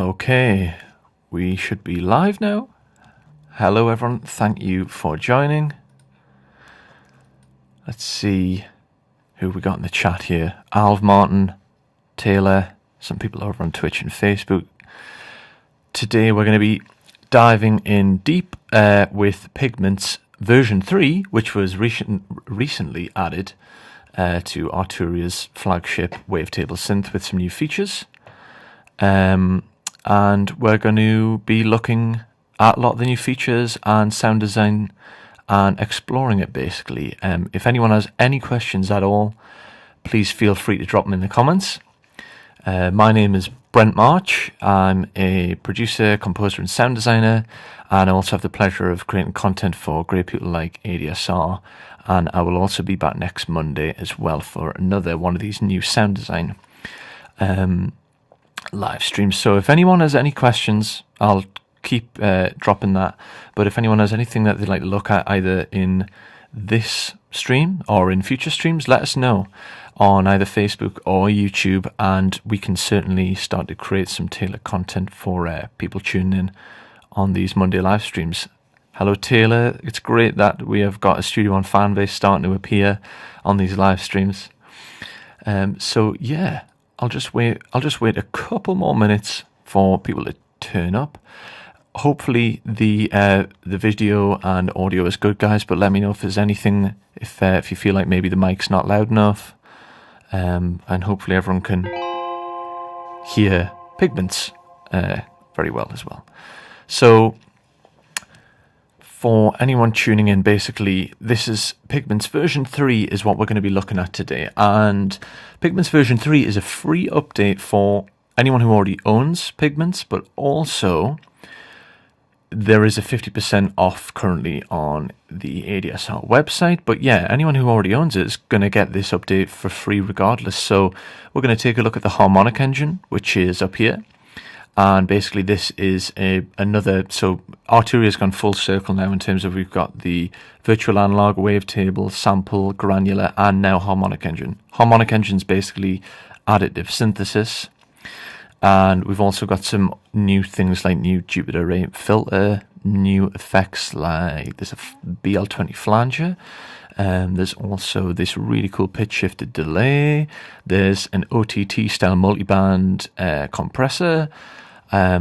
Okay, we should be live now. Hello everyone, thank you for joining. Let's see who we got in the chat here. Alv, Martin, Taylor, some people over on Twitch and Facebook. Today we're going to be diving in deep with Pigments version 3, which was recently added to Arturia's flagship Wavetable synth with some new features. And we're going to be looking at a lot of the new features and sound design and exploring it basically. If anyone has any questions at all, please feel free to drop them in the comments. My name is Brent March. I'm a producer, composer and sound designer, and I also have the pleasure of creating content for great people like ADSR, and I will also be back next Monday as well for another one of these new sound design live streams. So if anyone has any questions, I'll keep dropping that, but if anyone has anything that they'd like to look at either in this stream or in future streams, let us know on either Facebook or YouTube, and we can certainly start to create some tailored content for people tuning in on these Monday live streams. Hello Taylor, it's great that we have got a Studio One fan base starting to appear on these live streams. So yeah, I'll just wait a couple more minutes for people to turn up. Hopefully the video and audio is good, guys, but let me know if there's anything, if you feel like maybe the mic's not loud enough, and hopefully everyone can hear Pigments very well as well. So for anyone tuning in, basically this is Pigments version 3 is what we're going to be looking at today, and Pigments version 3 is a free update for anyone who already owns Pigments, but also there is a 50% off currently on the ADSR website. But yeah, anyone who already owns it is going to get this update for free regardless. So we're going to take a look at the harmonic engine, which is up here. And basically this is another, so Arturia has gone full circle now in terms of we've got the virtual analog, wavetable, sample, granular, and now harmonic engine. Harmonic engine is basically additive synthesis. And we've also got some new things like new Jupiter Ray filter, new effects like there's a BL20 flanger. There's also this really cool pitch shifted delay. There's an OTT style multiband compressor. I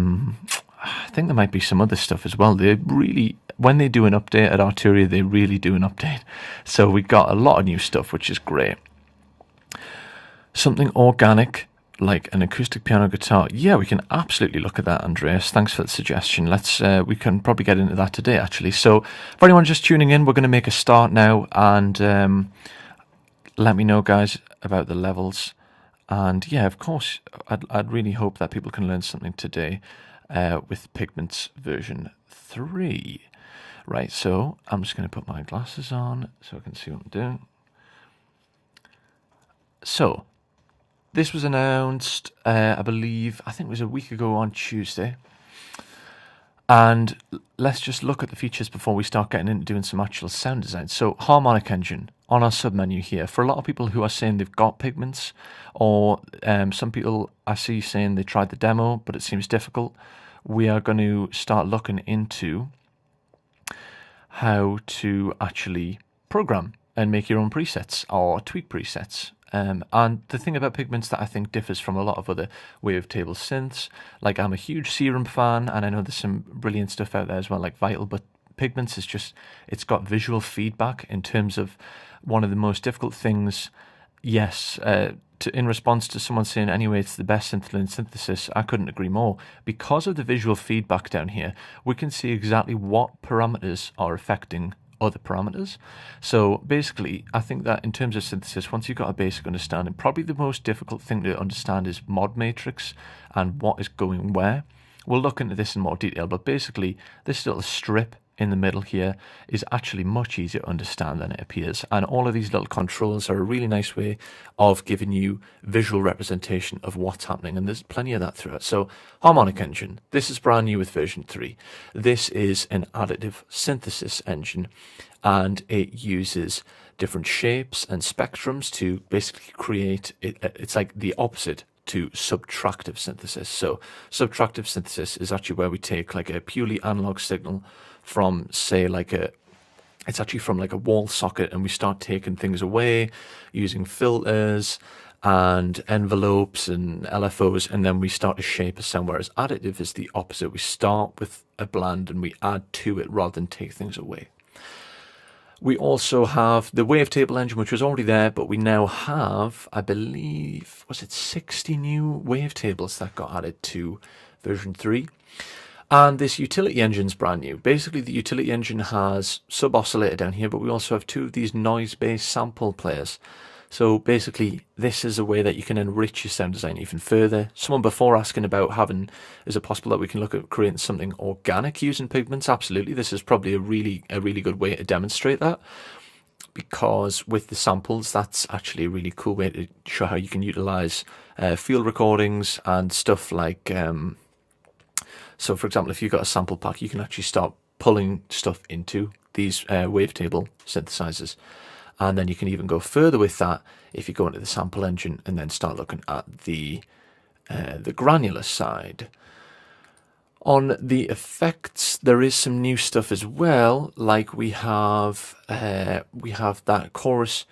think there might be some other stuff as well. They really, when they do an update at Arturia, they really do an update. So we got a lot of new stuff, which is great. Something organic, like an acoustic piano guitar. Yeah, we can absolutely look at that, Andreas. Thanks for the suggestion. Let's we can probably get into that today, actually. So for anyone just tuning in, we're going to make a start now, and let me know, guys, about the levels. And yeah, of course, I'd really hope that people can learn something today with Pigments version 3. Right, so I'm just going to put my glasses on so I can see what I'm doing. So this was announced, I think it was a week ago on Tuesday. And let's just look at the features before we start getting into doing some actual sound design. So harmonic engine on our submenu here. For a lot of people who are saying they've got Pigments, or some people I see saying they tried the demo, but it seems difficult, we are going to start looking into how to actually program and make your own presets or tweak presets. And the thing about Pigments that I think differs from a lot of other wavetable synths, like I'm a huge Serum fan, and I know there's some brilliant stuff out there as well, like Vital, but Pigments is just, it's got visual feedback in terms of one of the most difficult things. Yes, in response to someone saying, anyway, it's the best synth in synthesis, I couldn't agree more. Because of the visual feedback down here, we can see exactly what parameters are affecting other parameters. So basically, I think that in terms of synthesis, once you've got a basic understanding, probably the most difficult thing to understand is mod matrix and what is going where. We'll look into this in more detail, but basically this little strip in the middle here is actually much easier to understand than it appears, and all of these little controls are a really nice way of giving you visual representation of what's happening, and there's plenty of that throughout. So harmonic engine, this is brand new with version 3. This is an additive synthesis engine, and it uses different shapes and spectrums to basically create it's like the opposite to subtractive synthesis. So subtractive synthesis is actually where we take like a purely analog signal from, say, it's actually from like a wall socket, and we start taking things away using filters and envelopes and LFOs, and then we start to shape a sound. Whereas additive is the opposite. We start with a blend and we add to it rather than take things away. We also have the Wavetable engine, which was already there, but we now have, I believe, was it 60 new wavetables that got added to version 3. And this utility engine's brand new. Basically, the utility engine has sub-oscillator down here, but we also have 2 of these noise-based sample players. So basically, this is a way that you can enrich your sound design even further. Someone before asking about is it possible that we can look at creating something organic using Pigments? Absolutely. This is probably a really good way to demonstrate that, because with the samples, that's actually a really cool way to show how you can utilize field recordings and stuff like, so for example, if you've got a sample pack, you can actually start pulling stuff into these wavetable synthesizers. And then you can even go further with that if you go into the sample engine and then start looking at the granular side. On the effects, there is some new stuff as well. Like we have that chorus.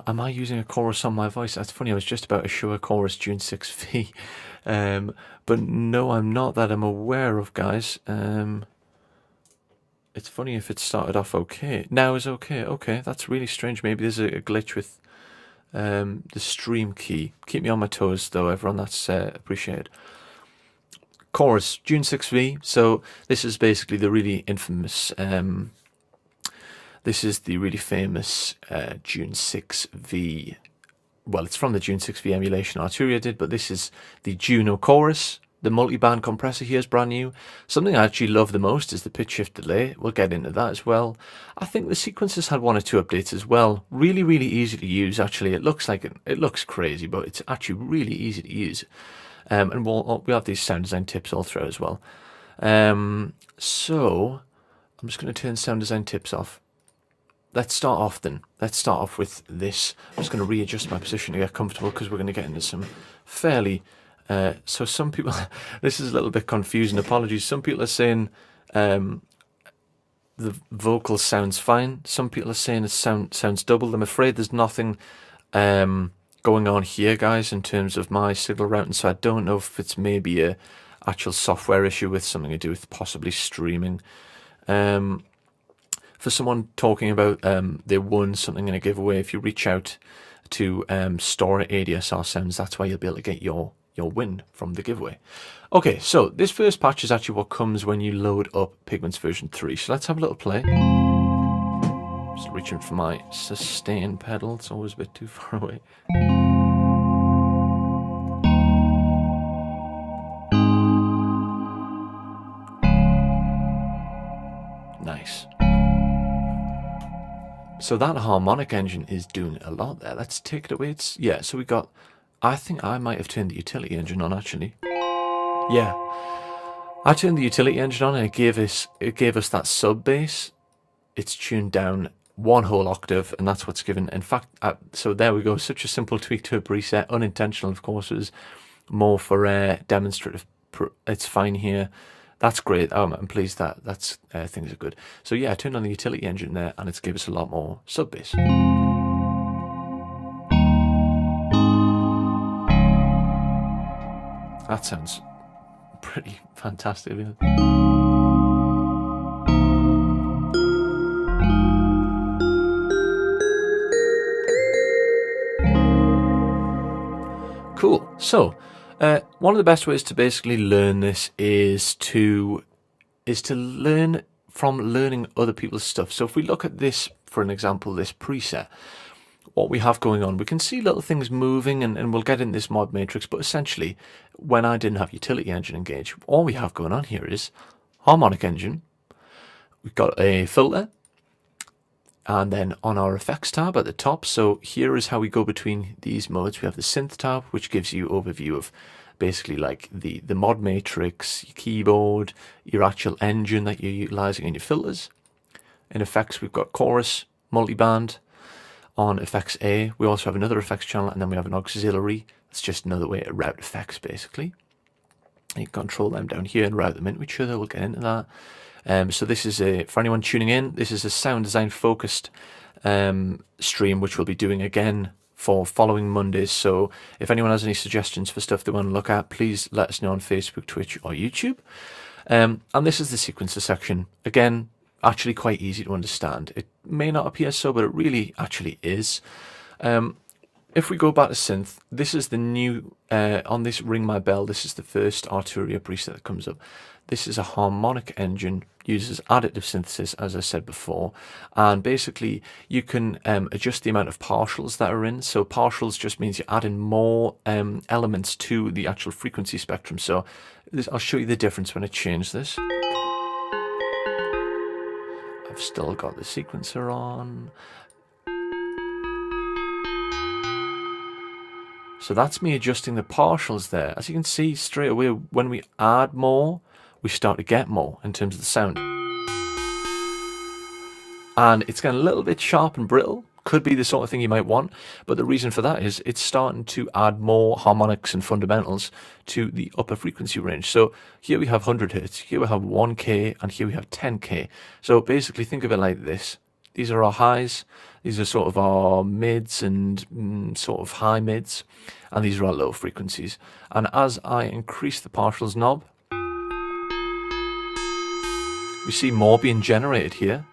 Am I using a chorus on my voice? That's funny. I was just about to show a chorus June 6V, but no, I'm not, that I'm aware of, guys. It's funny if it started off okay. Now is okay. Okay, that's really strange. Maybe there's a glitch with the stream key. Keep me on my toes, though, everyone. That's appreciated. Chorus, June 6V. So this is basically the really infamous... this is the really famous June 6V... Well, it's from the June 6V emulation Arturia did, but this is the Juno chorus. The multi-band compressor here is brand new. Something I actually love the most is the pitch shift delay. We'll get into that as well. I think the sequencer's had 1 or 2 updates as well. Really easy to use, actually. It looks crazy, but it's actually really easy to use. And we'll have these sound design tips all through as well. So I'm just going to turn sound design tips off. Let's start off then. Let's start off with this. I'm just going to readjust my position to get comfortable, because we're going to get into some fairly... so some people, this is a little bit confusing, apologies. Some people are saying the vocal sounds fine. Some people are saying it sounds doubled. I'm afraid there's nothing going on here, guys, in terms of my signal routing, so I don't know if it's maybe a actual software issue with something to do with possibly streaming. For someone talking about they won something in a giveaway, if you reach out to store ADSR sounds, that's why you'll be able to get your win from the giveaway. Okay, so this first patch is actually what comes when you load up Pigments version 3. So let's have a little play. Just reaching for my sustain pedal. It's always a bit too far away. Nice. So that harmonic engine is doing a lot there. Let's take it away. So we got... I think I might have turned the utility engine on, actually. Yeah, I turned the utility engine on, and it gave us that sub bass. It's tuned down 1 whole octave, and that's what's given. In fact, so there we go. Such a simple tweak to a preset, unintentional, of course. It was more for demonstrative. It's fine here. That's great. I'm pleased that things are good. So yeah, I turned on the utility engine there, and it's given us a lot more sub bass. That sounds pretty fantastic, isn't it? Cool. So, one of the best ways to basically learn this is to learn from learning other people's stuff. So if we look at this, for an example, this preset, what we have going on, we can see little things moving, and we'll get in this mod matrix, but essentially when I didn't have utility engine engaged, all we have going on here is harmonic engine. We've got a filter, and then on our effects tab at the top, so here is how we go between these modes. We have the synth tab, which gives you overview of basically like the mod matrix, your keyboard, your actual engine that you're utilizing, and your filters. In effects, we've got chorus, multiband. On effects A, we also have another effects channel, and then we have an auxiliary It's just another way to route effects, basically. You can control them down here and route them into each other. We'll get into that. So this is for anyone tuning in, this is a sound design focused stream, which we'll be doing again for following Mondays. So if anyone has any suggestions for stuff they want to look at, please let us know on Facebook, Twitch or YouTube. And this is the sequencer section. Again, actually quite easy to understand. It may not appear so, but it really actually is. If we go back to synth, this is the new, on this Ring My Bell, this is the first Arturia preset that comes up. This is a harmonic engine, uses additive synthesis, as I said before, and basically you can adjust the amount of partials that are in. So partials just means you're adding more elements to the actual frequency spectrum. So I'll show you the difference when I change this. I've still got the sequencer on. So that's me adjusting the partials there. As you can see straight away, when we add more, we start to get more in terms of the sound. And it's getting a little bit sharp and brittle. Could be the sort of thing you might want, but the reason for that is it's starting to add more harmonics and fundamentals to the upper frequency range. So here we have 100 Hertz, here we have 1K, and here we have 10K. So basically think of it like this. These are our highs, these are sort of our mids and sort of high mids, and these are our low frequencies. And as I increase the partials knob, we see more being generated here.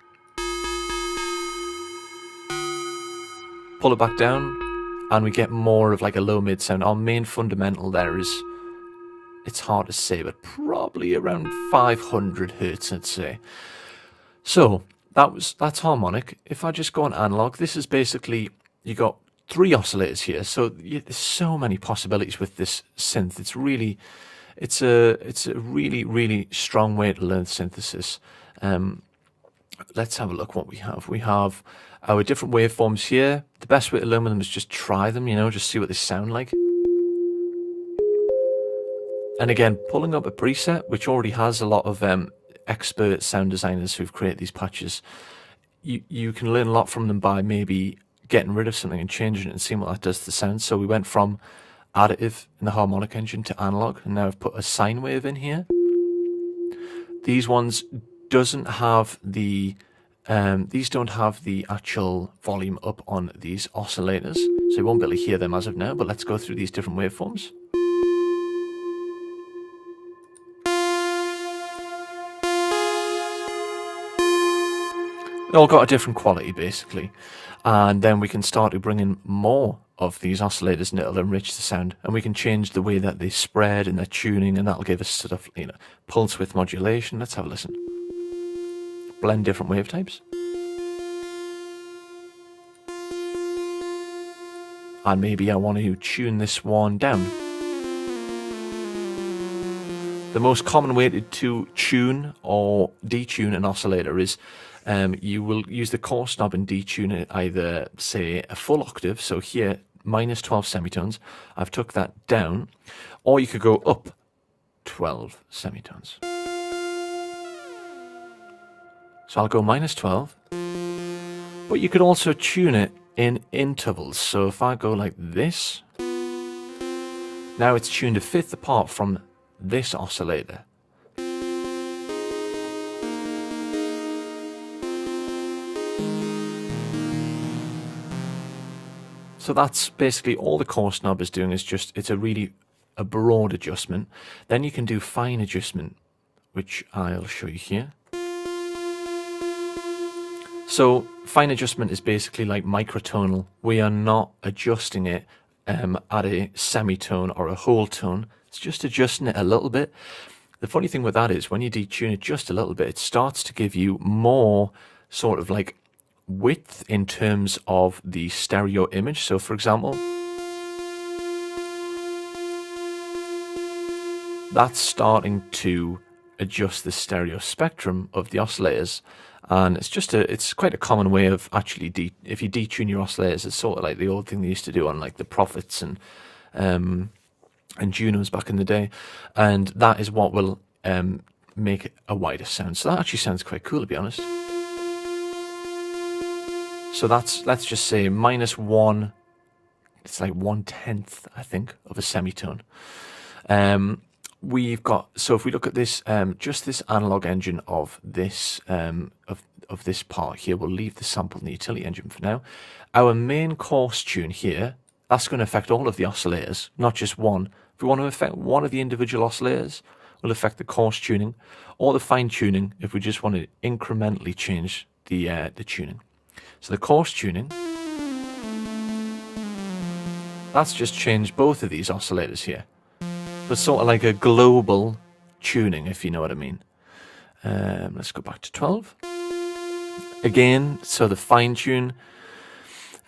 Pull it back down, and we get more of like a low mid sound. Our main fundamental there is, it's hard to say, but probably around 500 Hertz, I'd say. So that's harmonic. If I just go on analog, this is basically, you got 3 oscillators here. So there's so many possibilities with this synth. It's a really, really strong way to learn synthesis. Let's have a look what we have. We have our different waveforms here. The best way to learn them is just try them, just see what they sound like. And again, pulling up a preset, which already has a lot of expert sound designers who've created these patches, you can learn a lot from them by maybe getting rid of something and changing it and seeing what that does to the sound. So we went from additive in the harmonic engine to analog, and now I've put a sine wave in here. These ones doesn't have the these don't have the actual volume up on these oscillators, so you won't be able to hear them as of now, but let's go through these different waveforms. They all got a different quality basically, and then we can start to bring in more of these oscillators and it'll enrich the sound, and we can change the way that they spread and their tuning, and that'll give us sort of pulse width modulation. Let's have a listen. Blend different wave types. And maybe I want to tune this one down. The most common way to tune or detune an oscillator is you will use the coarse knob and detune it either, say, a full octave, so here minus 12 semitones, I've took that down, or you could go up 12 semitones. So I'll go minus 12, but you could also tune it in intervals. So if I go like this, now it's tuned a fifth apart from this oscillator. So that's basically all the coarse knob is doing, is just, it's a broad adjustment. Then you can do fine adjustment, which I'll show you here. So fine adjustment is basically like microtonal. We are not adjusting it at a semitone or a whole tone. It's just adjusting it a little bit. The funny thing with that is when you detune it just a little bit, it starts to give you more sort of like width in terms of the stereo image. So for example, that's starting to adjust the stereo spectrum of the oscillators. And it's quite a common way of actually, if you detune your oscillators, it's sort of like the old thing they used to do on like the Prophets and Junos back in the day. And that is what will make a wider sound. So that actually sounds quite cool, to be honest. So that's, let's just say minus 1 it's like 1/10, I think, of a semitone. We've got, so if we look at this, just this analog engine of this of this part here, we'll leave the sample in the utility engine for now. Our main coarse tune here, that's going to affect all of the oscillators, not just one. If we want to affect one of the individual oscillators, we'll affect the coarse tuning, or the fine tuning if we just want to incrementally change the tuning. So the coarse tuning, that's just changed both of these oscillators here. But sort of like a global tuning, if you know what I mean. Let's go back to 12. Again, so the fine tune,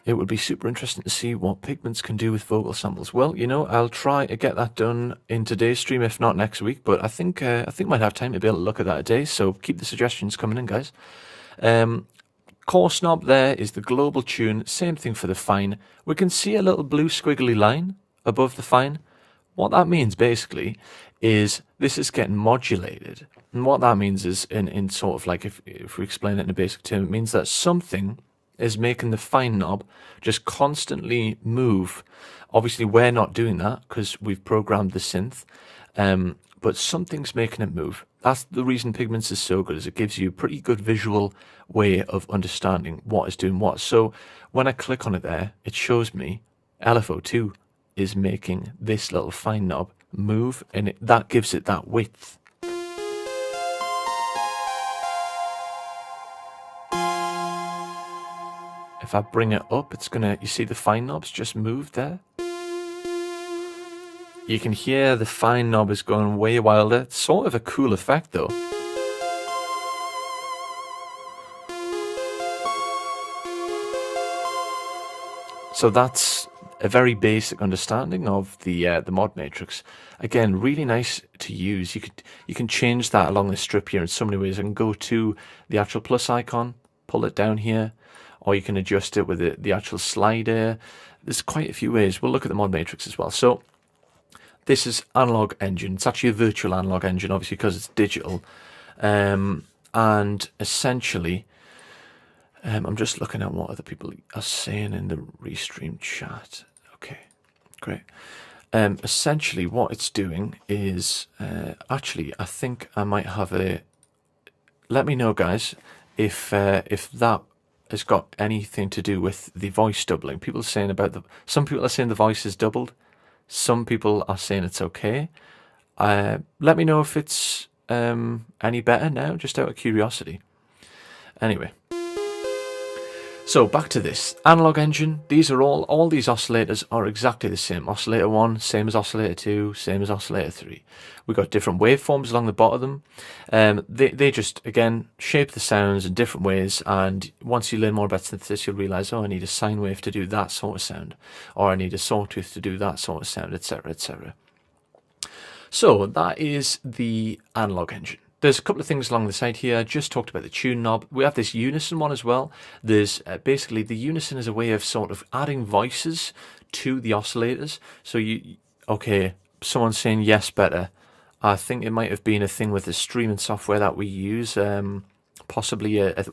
it would be super interesting to see what Pigments can do with vocal samples. Well, you know, I'll try to get that done in today's stream, if not next week. But I think might have time to be able to look at that today. So keep the suggestions coming in, guys. Coarse knob there is the global tune. Same thing for the fine. We can see a little blue squiggly line above the fine. What that means basically is this is getting modulated. And what that means is, in sort of like, if we explain it in a basic term, it means that something is making the fine knob just constantly move. Obviously, we're not doing that because we've programmed the synth, but something's making it move. That's the reason Pigments is so good, is it gives you a pretty good visual way of understanding what is doing what. So when I click on it there, it shows me LFO2 is making this little fine knob move, and that gives it that width. If I bring it up, it's gonna, you see the fine knob's just moved there. You can hear the fine knob is going way wilder. It's sort of a cool effect though. So that's a very basic understanding of the mod matrix. Again, really nice to use. You can change that along the strip here in so many ways. I can go to the actual plus icon, pull it down here, or you can adjust it with the actual slider. There's quite a few ways. We'll look at the mod matrix as well. So this is analog engine. It's actually a virtual analog engine, obviously, because it's digital. And essentially, I'm just looking at what other people are saying in the restream chat. Okay, great. Essentially, what it's doing is, actually, I think I might have a. Let me know, guys, if that has got anything to do with the voice doubling. People are saying about some people are saying the voice is doubled. Some people are saying it's okay. Let me know if it's any better now, just out of curiosity. Anyway. So back to this analog engine. These are all these oscillators are exactly the same. Oscillator 1, same as oscillator 2, same as oscillator 3. We've got different waveforms along the bottom of them. They just, again, shape the sounds in different ways, and once you learn more about synthesis, you'll realise, oh, I need a sine wave to do that sort of sound, or I need a sawtooth to do that sort of sound, etc, etc. So that is the analog engine. There's a couple of things along the side here. I just talked about the tune knob. We have this unison one as well. There's basically the unison is a way of sort of adding voices to the oscillators. So okay, someone's saying yes, better. I think it might have been a thing with the streaming software that we use. Possibly a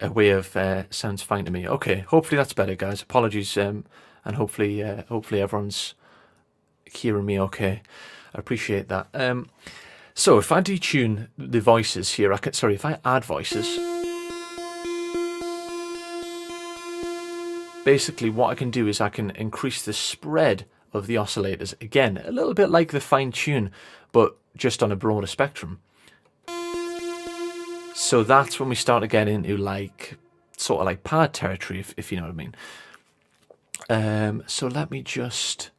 way of sounds fine to me. Okay, hopefully that's better, guys. Apologies, and hopefully everyone's hearing me okay. I appreciate that. So if I detune the voices here, if I add voices, basically what I can do is I can increase the spread of the oscillators. Again, a little bit like the fine tune, but just on a broader spectrum. So that's when we start to get into like, sort of like pad territory, if you know what I mean. So let me just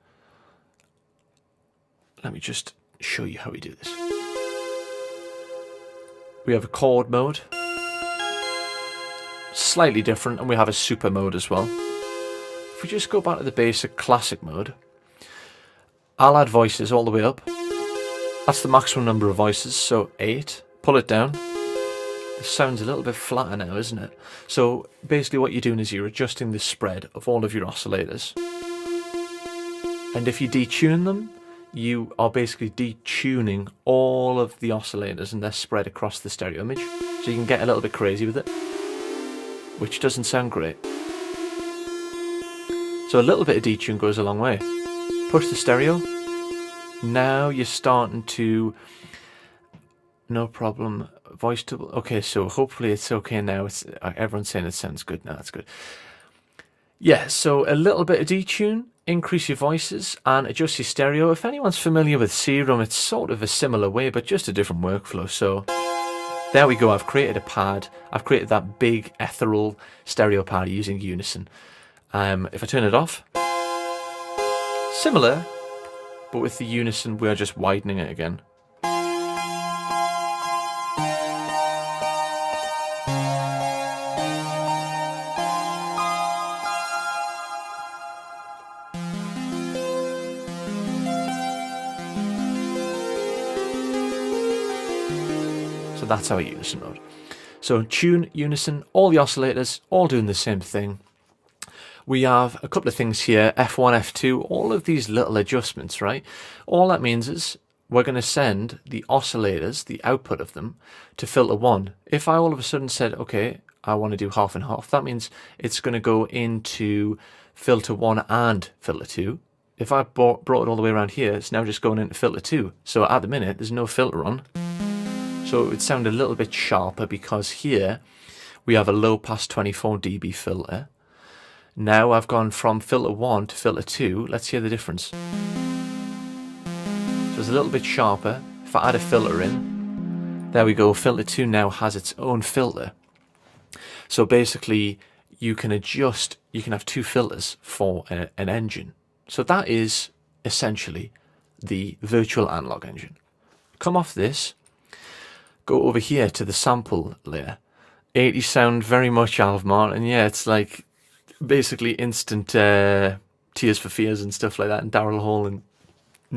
show you how we do this. We have a chord mode, slightly different, and we have a super mode as well. If we just go back to the basic classic mode, I'll add voices all the way up. That's the maximum number of voices, so 8. Pull it down. The sound's a little bit flatter now, isn't it? So basically what you're doing is you're adjusting the spread of all of your oscillators. And if you detune them, you are basically detuning all of the oscillators and they're spread across the stereo image. So you can get a little bit crazy with it, which doesn't sound great. So a little bit of detune goes a long way. Push the stereo. Now you're starting to... No problem. Voice to... Okay, so hopefully it's okay now. Everyone's saying it sounds good now. That's good. Yeah, so a little bit of detune, increase your voices, and adjust your stereo. If anyone's familiar with Serum, it's sort of a similar way, but just a different workflow. So there we go. I've created a pad. I've created that big ethereal stereo pad using Unison. If I turn it off, similar, but with the Unison, we are just widening it again. So that's our Unison mode. So tune, Unison, all the oscillators, all doing the same thing. We have a couple of things here, F1, F2, all of these little adjustments, right? All that means is we're going to send the oscillators, the output of them, to filter 1. If I all of a sudden said, okay, I want to do half and half, that means it's going to go into filter 1 and filter 2. If I brought it all the way around here, it's now just going into filter 2. So at the minute, there's no filter on. So it would sound a little bit sharper because here we have a low pass 24 dB filter. Now I've gone from filter 1 to filter 2. Let's hear the difference. So it's a little bit sharper. If I add a filter in, there we go. Filter 2 now has its own filter. So basically you can adjust, you can have 2 filters for an engine. So that is essentially the virtual analog engine. Come off this, go over here to the sample layer. 80s sound very much Alv Martin. Yeah, it's like basically instant Tears for Fears and stuff like that, and Daryl Hall and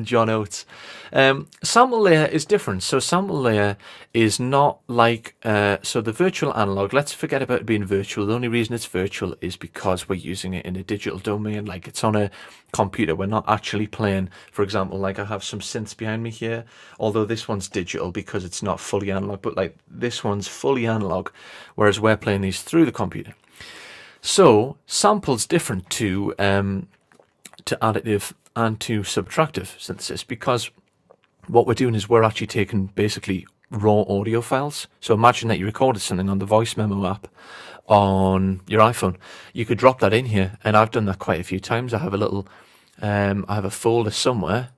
John Oates. Sample layer is different. So sample layer is not like so the virtual analog. Let's forget about it being virtual. The only reason it's virtual is because we're using it in a digital domain, like it's on a computer. We're not actually playing. For example, like I have some synths behind me here, although this one's digital because it's not fully analog, but like this one's fully analog, whereas we're playing these through the computer. So sample's different to additive and to subtractive synthesis, because what we're doing is we're actually taking basically raw audio files. So imagine that you recorded something on the voice memo app on your iPhone. You could drop that in here, and I've done that quite a few times. I have a little I have a folder somewhere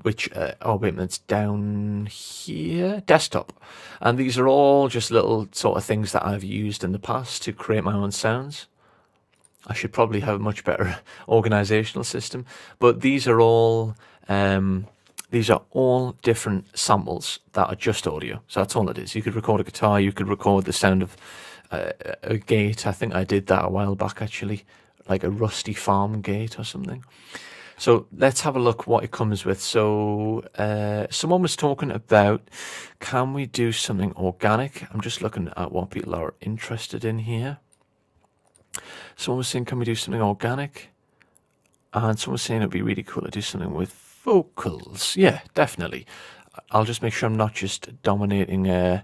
which oh wait a minute, it's down here, desktop, and these are all just little sort of things that I've used in the past to create my own sounds. I should probably have a much better organizational system, but these are all different samples that are just audio. So that's all it is. You could record a guitar, you could record the sound of a gate. I think I did that a while back actually, like a rusty farm gate or something. So let's have a look what it comes with. So someone was talking about, can we do something organic? I'm just looking at what people are interested in here. Someone was saying, can we do something organic? And someone was saying it'd be really cool to do something with vocals. Yeah, definitely. I'll just make sure I'm not just dominating the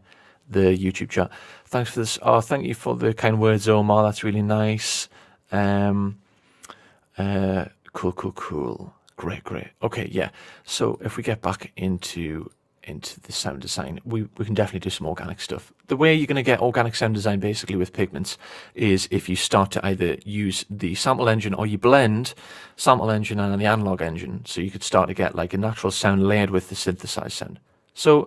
YouTube chat. Thanks for this. Oh, thank you for the kind words, Omar. That's really nice. Cool. Great. Okay, yeah. So if we get back into the sound design, we can definitely do some organic stuff. The way you're going to get organic sound design basically with Pigments is if you start to either use the sample engine or you blend sample engine and the analog engine. So you could start to get like a natural sound layered with the synthesized sound. So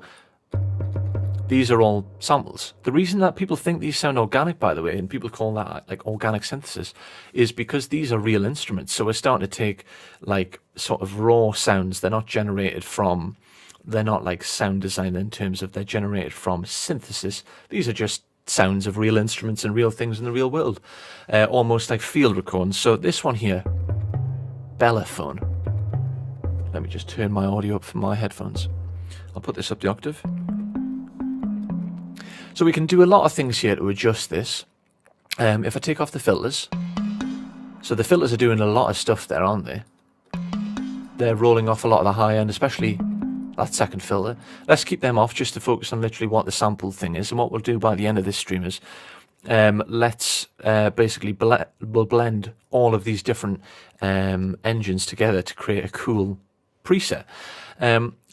these are all samples. The reason that people think these sound organic, by the way, and people call that like organic synthesis, is because these are real instruments. So we're starting to take like sort of raw sounds. They're not generated from, they're not like sound design in terms of they're generated from synthesis. These are just sounds of real instruments and real things in the real world, almost like field recordings. So this one here, Bellaphone. Let me just turn my audio up from my headphones. I'll put this up the octave. So we can do a lot of things here to adjust this. If I take off the filters, so the filters are doing a lot of stuff there, aren't they? They're rolling off a lot of the high end, especially that second filter. Let's keep them off just to focus on literally what the sample thing is. And what we'll do by the end of this stream is let's basically we'll blend all of these different engines together to create a cool preset.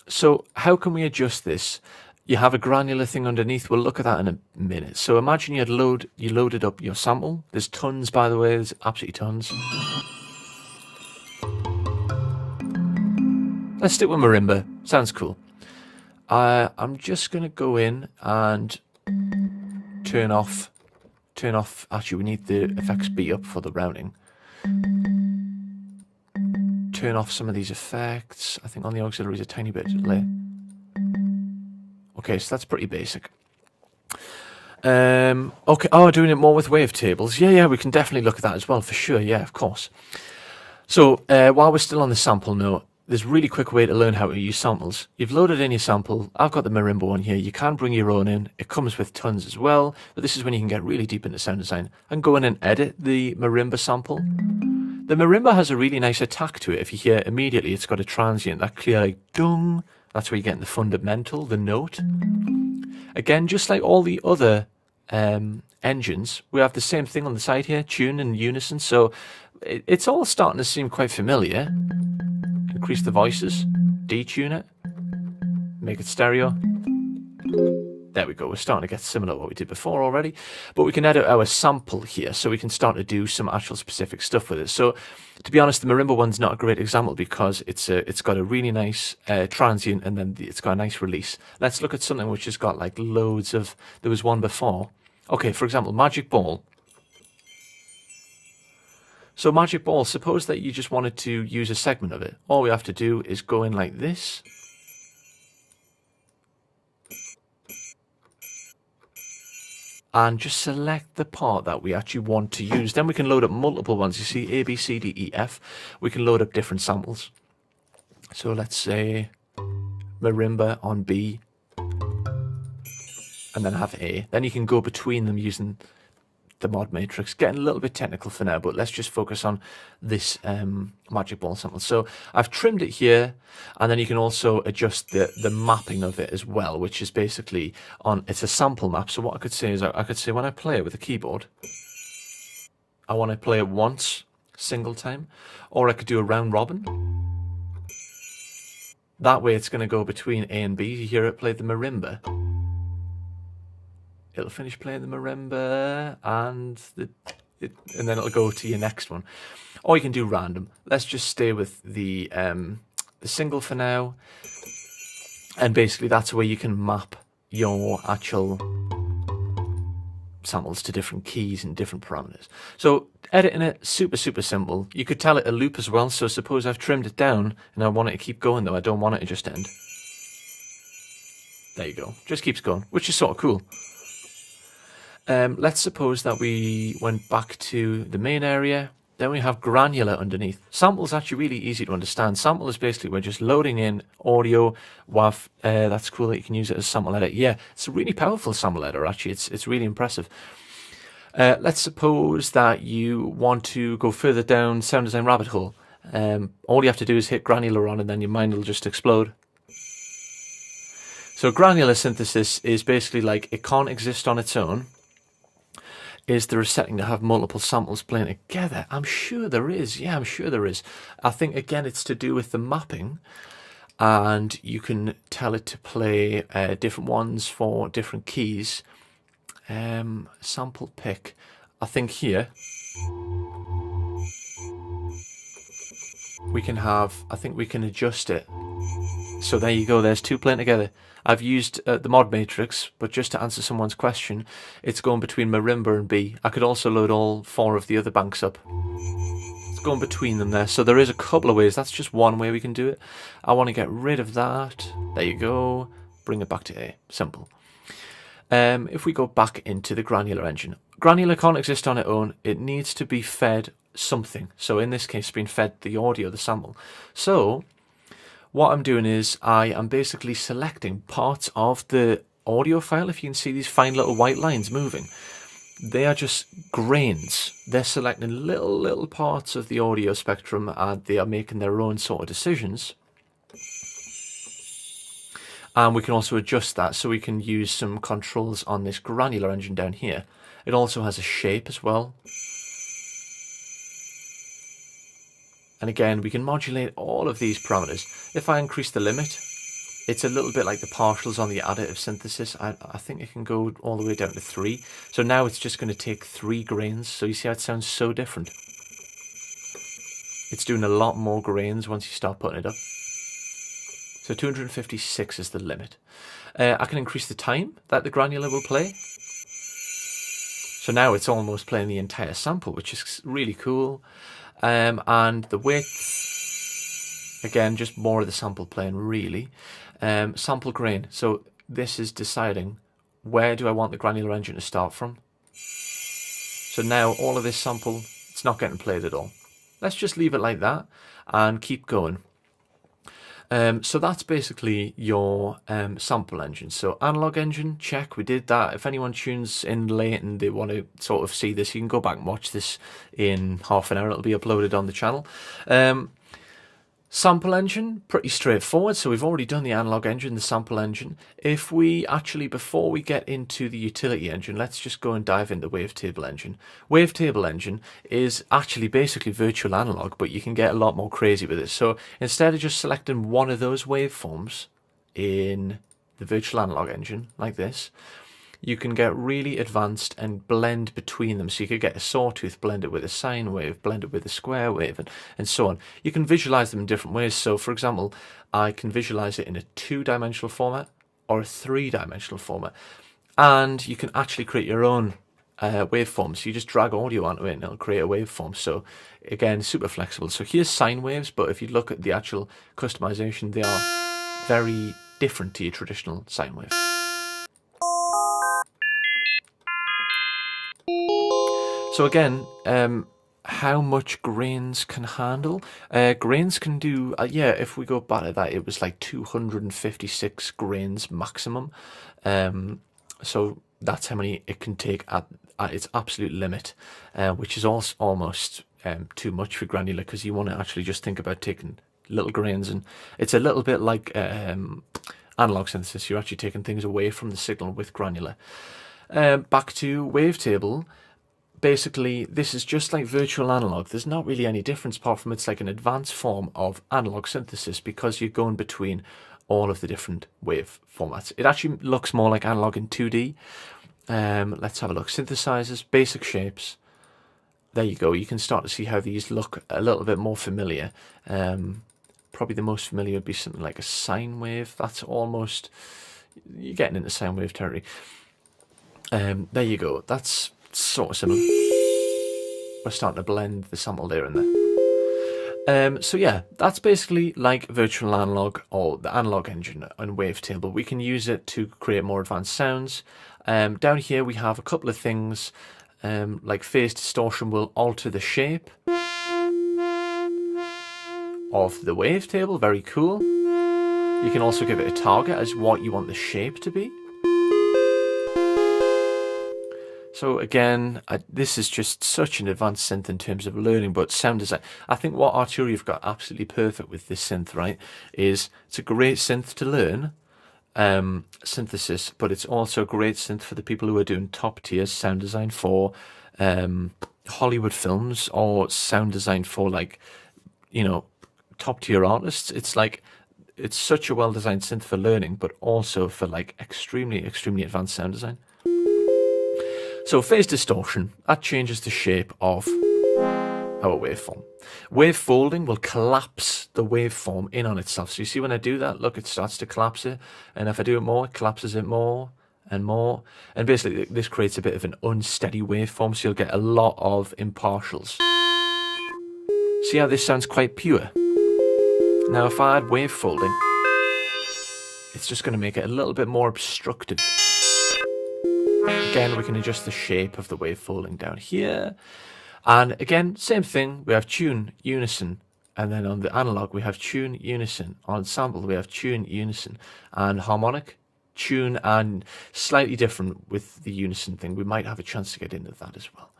So how can we adjust this? You have a granular thing underneath. We'll look at that in a minute. So imagine you loaded up your sample. There's tons, by the way. There's absolutely tons. Let's stick with marimba. Sounds cool. I'm just going to go in and turn off. Actually, we need the effects B up for the rounding. Turn off some of these effects. I think on the auxiliaries a tiny bit. Okay, so that's pretty basic. Okay, doing it more with wavetables. Yeah, we can definitely look at that as well, for sure. Yeah, of course. So while we're still on the sample note, there's a really quick way to learn how to use samples. You've loaded in your sample. I've got the marimba one here. You can bring your own in. It comes with tons as well, but this is when you can get really deep into sound design and go in and edit the marimba sample. The marimba has a really nice attack to it. If you hear immediately, it's got a transient, that clear like dung. That's where you get the fundamental, the note. Again, just like all the other engines, we have the same thing on the side here, tune and unison. So it's all starting to seem quite familiar. Increase the voices, detune it, make it stereo. There we go, we're starting to get similar to what we did before already. But we can edit our sample here, so we can start to do some actual specific stuff with it. So, to be honest, the marimba one's not a great example because it's got a really nice transient and then it's got a nice release. Let's look at something which has got like loads of... There was one before. Okay, for example, Magic Ball. So Magic Ball, suppose that you just wanted to use a segment of it. All we have to do is go in like this. And just select the part that we actually want to use. Then we can load up multiple ones. You see A, B, C, D, E, F. We can load up different samples. So let's say marimba on B. And then have A. Then you can go between them using the mod matrix. Getting a little bit technical for now, but let's just focus on this Magic Ball sample. So I've trimmed it here, and then you can also adjust the mapping of it as well, which is basically it's a sample map. So what I could say is I could say when I play it with a keyboard, I want to play it once, single time, or I could do a round robin. That way it's going to go between A and B. You hear it play the marimba. It'll finish playing the marimba and then it'll go to your next one. Or you can do random. Let's just stay with the single for now. And basically that's where you can map your actual samples to different keys and different parameters. So editing it, super simple. You could tell it a loop as well. So suppose I've trimmed it down and I want it to keep going though. I don't want it to just end. There you go. Just keeps going, which is sort of cool. Let's suppose that we went back to the main area. Then we have granular underneath. Sample is actually really easy to understand. Sample is basically we're just loading in audio, WAV. That's cool that you can use it as sample edit. Yeah, it's a really powerful sample editor actually. It's really impressive. Let's suppose that you want to go further down sound design rabbit hole. All you have to do is hit granular on and then your mind will just explode. So granular synthesis is basically like it can't exist on its own. Is there a setting to have multiple samples playing together? I'm sure there is. Yeah, I'm sure there is. I think, again, it's to do with the mapping. And you can tell it to play different ones for different keys. Sample pick. I think here we can have, I think we can adjust it. So there you go. There's two playing together. I've used the mod matrix, but just to answer someone's question, it's going between marimba and B. I could also load all four of the other banks up. It's going between them there. So there is a couple of ways. That's just one way we can do it. I want to get rid of that. There you go. Bring it back to A. Simple. If we go back into the granular engine, granular can't exist on its own. It needs to be fed something. So in this case, it's been fed the audio, the sample. So what I'm doing is I am basically selecting parts of the audio file. If you can see these fine little white lines moving, they are just grains. They're selecting little parts of the audio spectrum and they are making their own sort of decisions. And we can also adjust that so we can use some controls on this granular engine down here. It also has a shape as well. And again, we can modulate all of these parameters. If I increase the limit, it's a little bit like the partials on the additive synthesis. I think it can go all the way down to 3. So now it's just going to take 3 grains. So you see how it sounds so different. It's doing a lot more grains once you start putting it up. So 256 is the limit. I can increase the time that the granular will play. So now it's almost playing the entire sample, which is really cool. And the width, again, just more of the sample playing really. Sample grain, so this is deciding where do I want the granular engine to start from. So now all of this sample, it's not getting played at all. Let's just leave it like that and keep going. So that's basically your sample engine. So analog engine, check, we did that. If anyone tunes in late and they want to sort of see this, you can go back and watch this in half an hour. It'll be uploaded on the channel. Sample engine, pretty straightforward. So we've already done the analog engine, the sample engine. If we actually, before we get into the utility engine, let's just go and dive into Wavetable engine. Wavetable engine is actually basically virtual analog, but you can get a lot more crazy with it. So instead of just selecting one of those waveforms in the virtual analog engine, like this, you can get really advanced and blend between them. So you could get a sawtooth blended with a sine wave, blended with a square wave, and so on. You can visualize them in different ways. So for example, I can visualize it in a 2-dimensional format or a 3-dimensional format. And you can actually create your own waveforms. So you just drag audio onto it and it'll create a waveform. So again, super flexible. So here's sine waves, but if you look at the actual customization, they are very different to your traditional sine wave. So again, how much grains can handle? Grains can do, yeah, if we go back to that, it was like 256 grains maximum. So that's how many it can take at its absolute limit, which is also almost too much for granular, because you want to actually just think about taking little grains, and it's a little bit like analog synthesis. You're actually taking things away from the signal with granular. Back to Wavetable. Basically, this is just like virtual analog. There's not really any difference apart from it's like an advanced form of analog synthesis, because you're going between all of the different wave formats. It actually looks more like analog in 2D. Let's have a look. Synthesizers, basic shapes. There you go. You can start to see how these look a little bit more familiar. Probably the most familiar would be something like a sine wave. That's almost, you're getting into sine wave territory. There you go. That's sort of similar. We're starting to blend the sample there and there. So yeah, that's basically like virtual analog or the analog engine and Wavetable. We can use it to create more advanced sounds. Down here we have a couple of things, like phase distortion will alter the shape of the wavetable. Very cool. You can also give it a target as what you want the shape to be. So again, this is just such an advanced synth in terms of learning, but sound design. I think what Arturia have got absolutely perfect with this synth, right, is it's a great synth to learn synthesis, but it's also a great synth for the people who are doing top tier sound design for Hollywood films, or sound design for, like, you know, top tier artists. It's like, it's such a well designed synth for learning, but also for like extremely advanced sound design. So phase distortion, that changes the shape of our waveform. Wave folding will collapse the waveform in on itself. So you see when I do that, look, it starts to collapse it. And if I do it more, it collapses it more and more. And basically this creates a bit of an unsteady waveform, so you'll get a lot of impartials. See how this sounds quite pure? Now if I add wave folding, it's just going to make it a little bit more obstructive. Again, we can adjust the shape of the wave folding down here. And again, same thing, we have tune, unison, and then on the analog we have tune, unison. On sample we have tune, unison, and harmonic, tune, and slightly different with the unison thing. We might have a chance to get into that as well.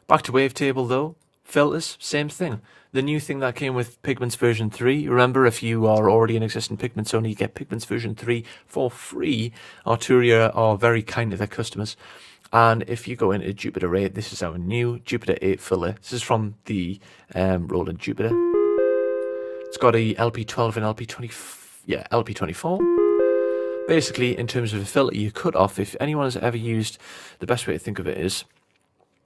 Back to Wavetable though, filters, same thing. The new thing that came with Pigments version 3, remember, if you are already an existing Pigments owner, you get Pigments version 3 for free. Arturia are very kind to their customers. And if you go into Jupiter 8, this is our new Jupiter 8 filter. This is from the Roland Jupiter. It's got a LP12 and LP24. Basically, in terms of a filter, you cut off. If anyone has ever used, the best way to think of it is,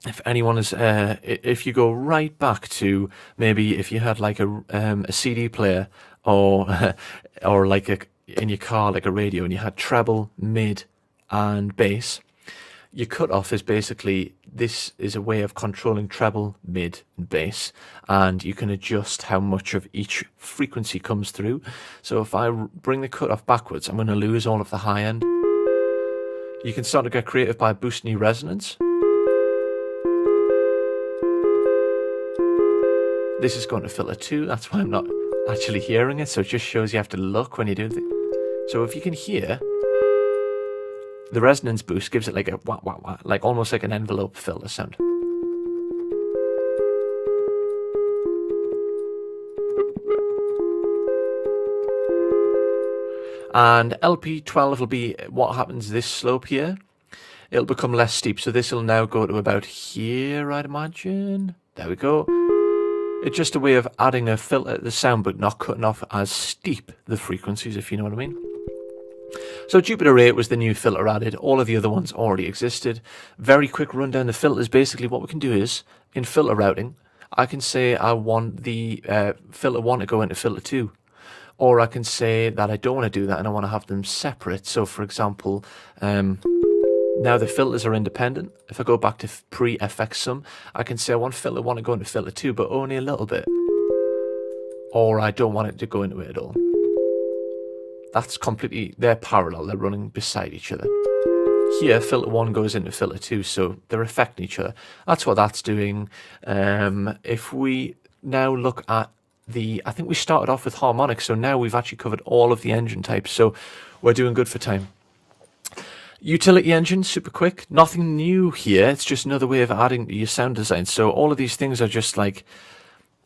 if anyone is, if you go right back to maybe if you had like a CD player or or like in your car like a radio, and you had treble, mid, and bass. Your cutoff is basically, this is a way of controlling treble, mid, and bass, and you can adjust how much of each frequency comes through. So if I bring the cutoff backwards, I'm going to lose all of the high end. You can start to get creative by boosting your resonance. This is going to filter 2, that's why I'm not actually hearing it, so it just shows you have to look when you do it. So if you can hear, the resonance boost gives it like a wah wah wah, like almost like an envelope filter sound. And LP12 will be what happens this slope here. It'll become less steep, so this will now go to about here, I'd imagine. There we go. It's just a way of adding a filter to the sound, but not cutting off as steep the frequencies, if you know what I mean. So Jupiter 8 was the new filter added. All of the other ones already existed. Very quick rundown of filters. Basically what we can do is, in filter routing, I can say I want the filter 1 to go into filter 2. Or I can say that I don't want to do that and I want to have them separate. So for example, now the filters are independent. If I go back to pre-FX sum, I can say I want filter 1 to go into filter 2, but only a little bit. Or I don't want it to go into it at all. That's completely, they're parallel, they're running beside each other. Here, filter 1 goes into filter 2, so they're affecting each other. That's what that's doing. If we now look at I think we started off with harmonic, so now we've actually covered all of the engine types, so we're doing good for time. Utility engine, super quick, nothing new here, it's just another way of adding to your sound design. So all of these things are just like,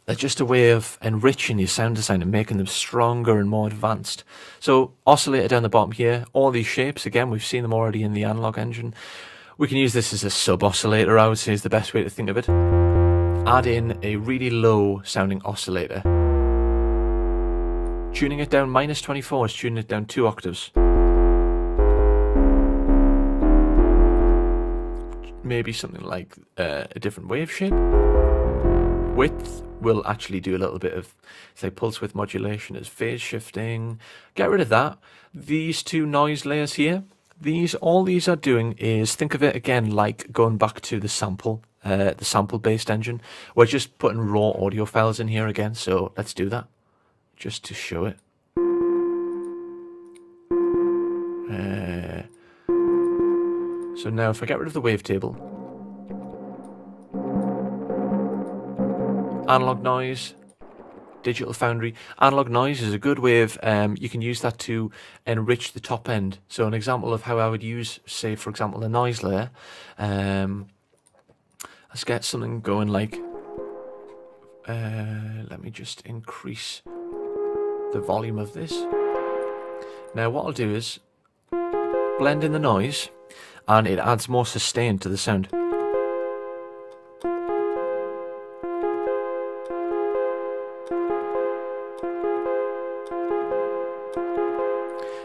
they're just a way of enriching your sound design and making them stronger and more advanced. So oscillator down the bottom here, all these shapes, again, we've seen them already in the analog engine. We can use this as a sub-oscillator, I would say is the best way to think of it. Add in a really low sounding oscillator. Tuning it down -24 is tuning it down 2 octaves. Maybe something like a different wave shape. Width will actually do a little bit of, say, pulse width modulation as phase shifting. Get rid of that. These 2 noise layers here, all these are doing is, think of it again like going back to the sample based engine. We're just putting raw audio files in here again, so let's do that just to show it. So now if I get rid of the wavetable, analog noise, digital foundry. Analog noise is a good way of, you can use that to enrich the top end. So an example of how I would use, say for example, a noise layer. Let's get something going like, let me just increase the volume of this. Now what I'll do is blend in the noise, and it adds more sustain to the sound.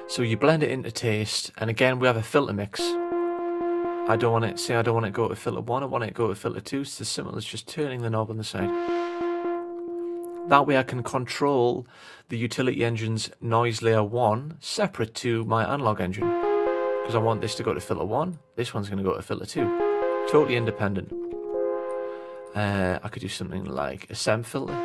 So you blend it into taste, and again we have a filter mix. I don't want it to go to filter 1, I want it to go to filter 2. It's as simple as just turning the knob on the side. That way I can control the utility engine's noise layer 1 separate to my analog engine. Because I want this to go to filter 1, this one's going to go to filter 2. Totally independent. I could do something like a SEM filter.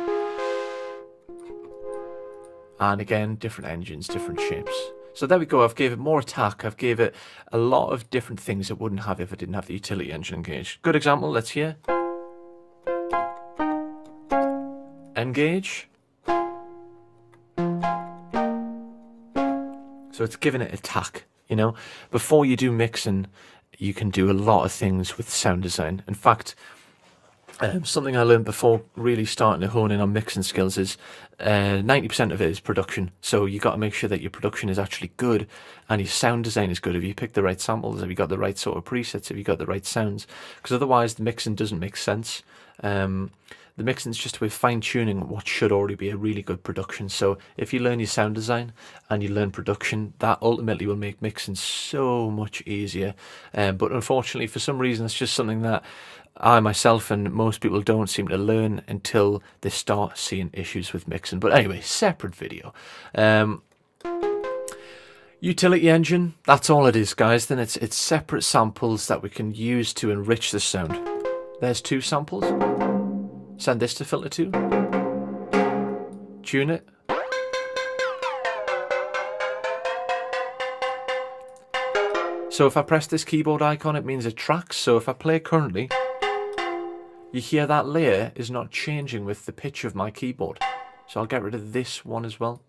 And again, different engines, different shapes. So there we go, I've gave it more attack, I've gave it a lot of different things it wouldn't have if it didn't have the utility engine engaged. Good example, let's hear. Engage. So it's giving it attack, you know. Before you do mixing, you can do a lot of things with sound design. In fact, Something I learned before really starting to hone in on mixing skills is 90% of it is production. So you got to make sure that your production is actually good and your sound design is good. Have you picked the right samples? Have you got the right sort of presets? Have you got the right sounds? Because otherwise the mixing doesn't make sense. The mixing is just with fine-tuning what should already be a really good production. So if you learn your sound design and you learn production, that ultimately will make mixing so much easier. But unfortunately, for some reason, it's just something that I myself and most people don't seem to learn until they start seeing issues with mixing. But anyway, separate video. Utility engine, that's all it is, guys. Then it's separate samples that we can use to enrich the sound. There's 2 samples. Send this to filter 2. Tune it. So if I press this keyboard icon, it means it tracks. So if I play currently, you hear that layer is not changing with the pitch of my keyboard. So I'll get rid of this one as well.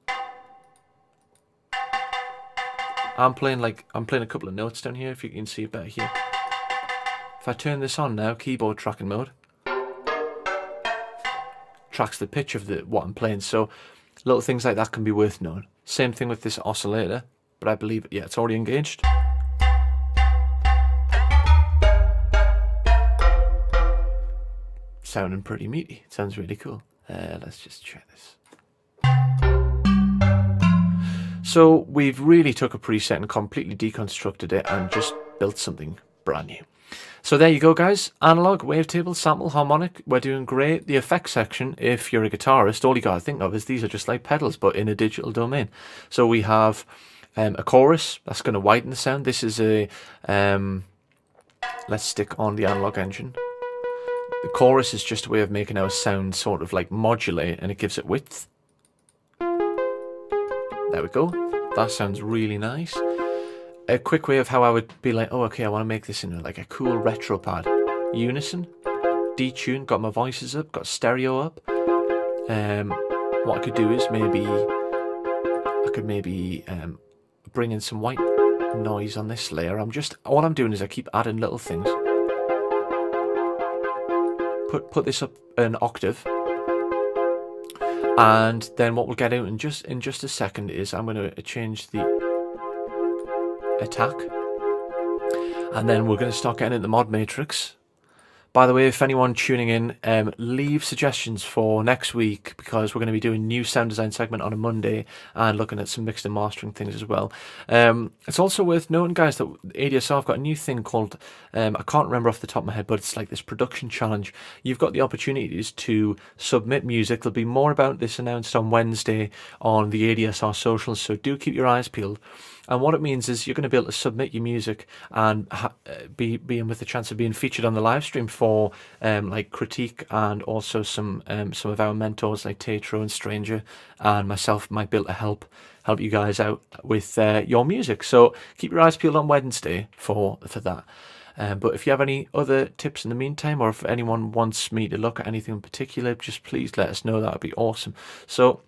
I'm playing a couple of notes down here, if you can see it better here. If I turn this on now, keyboard tracking mode, tracks the pitch of what I'm playing. So little things like that can be worth knowing. Same thing with this oscillator, but I believe, yeah, it's already engaged. Sounding pretty meaty. It sounds really cool. Let's just check this. So we've really took a preset and completely deconstructed it and just built something brand new. So there you go, guys. Analog, wavetable, sample, harmonic. We're doing great. The effects section, if you're a guitarist, all you got to think of is these are just like pedals, but in a digital domain. So we have a chorus that's going to widen the sound. This is a let's stick on the analog engine. The chorus is just a way of making our sound sort of like modulate, and it gives it width. There we go. That sounds really nice. A quick way of how I would be like, oh, okay, I want to make this in like a cool retro pad. Unison, detune, got my voices up, got stereo up. What I could do is maybe bring in some white noise on this layer. All I'm doing is I keep adding little things. Put this up an octave, and then what we'll get out in just a second is I'm going to change the attack, and then we're going to start getting into the mod matrix. By the way, if anyone tuning in, leave suggestions for next week, because we're going to be doing a new sound design segment on a Monday and looking at some mixed and mastering things as well. It's also worth noting, guys, that ADSR have got a new thing called, I can't remember off the top of my head, but it's like this production challenge. You've got the opportunities to submit music. There'll be more about this announced on Wednesday on the ADSR socials, so do keep your eyes peeled. And what it means is you're going to be able to submit your music and being with the chance of being featured on the live stream for like critique, and also some of our mentors like Tatro and Stranger and myself might be able to help you guys out with your music. So keep your eyes peeled on Wednesday for that. But if you have any other tips in the meantime, or if anyone wants me to look at anything in particular, just please let us know. That would be awesome. So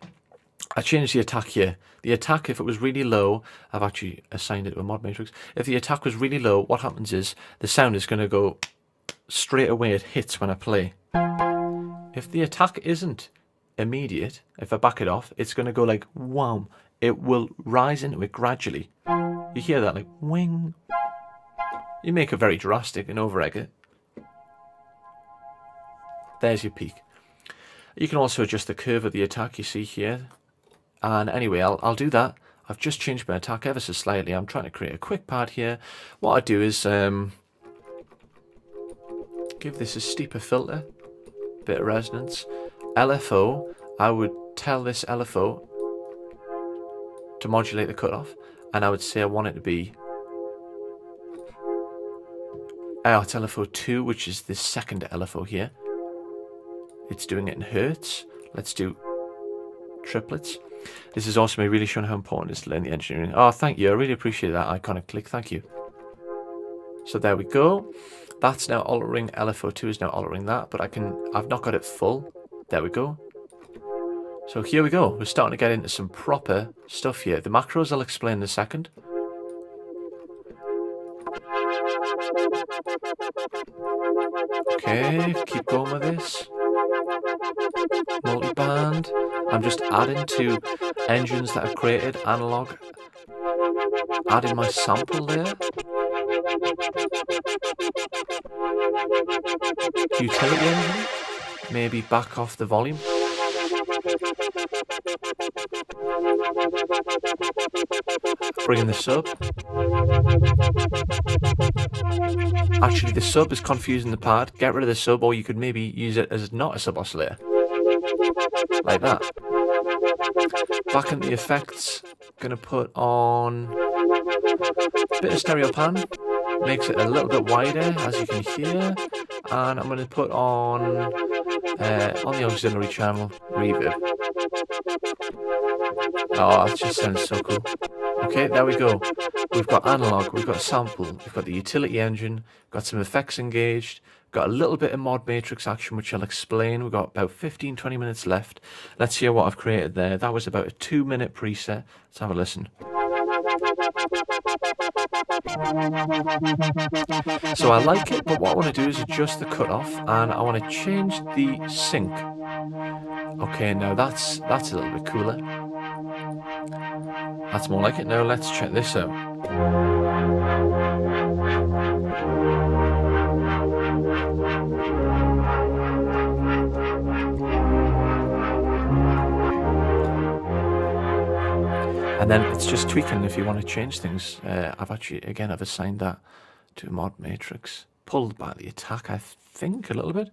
I changed the attack here. The attack, if it was really low, I've actually assigned it to a mod matrix. If the attack was really low, what happens is the sound is going to go straight away. It hits when I play. If the attack isn't immediate, if I back it off, it's going to go like wham. It will rise into it gradually. You hear that like wing. You make it very drastic and over-egg it. There's your peak. You can also adjust the curve of the attack you see here. And anyway, I'll do that. I've just changed my attack ever so slightly. I'm trying to create a quick pad here. What I do is give this a steeper filter, bit of resonance. LFO, I would tell this LFO to modulate the cutoff, and I would say I want it to be it's LFO 2, which is the second LFO here. It's doing it in hertz. Let's do triplets. This is also really showing how important it is to learn the engineering. Oh, thank you. I really appreciate that iconic click. Thank you. So there we go. That's now altering. LFO2 is now altering that, but I've not got it full. There we go. So here we go. We're starting to get into some proper stuff here. The macros I'll explain in a second. Okay, Okay, keep going with this. Multiband. I'm just adding to engines that I've created, analog. Adding my sample there. Utility engine. Maybe back off the volume. Bring in the sub. Actually, the sub is confusing the pad. Get rid of the sub, or you could maybe use it as not a sub oscillator. Like that. Back in the effects, gonna put on a bit of stereo pan. Makes it a little bit wider, as you can hear. And I'm gonna put on the auxiliary channel, reverb. Oh, that just sounds so cool. Okay, there we go. We've got analog, we've got sample, we've got the utility engine, got some effects engaged, got a little bit of mod matrix action, which I'll explain. We've got about 15-20 minutes left. Let's hear what I've created there. That was about a 2-minute preset. Let's have a listen. So I like it, but what I want to do is adjust the cutoff, and I want to change the sync. Okay, now that's a little bit cooler. That's more like it. Now let's check this out. And then it's just tweaking if you want to change things. I've assigned that to mod matrix. Pulled by the attack, I think, a little bit.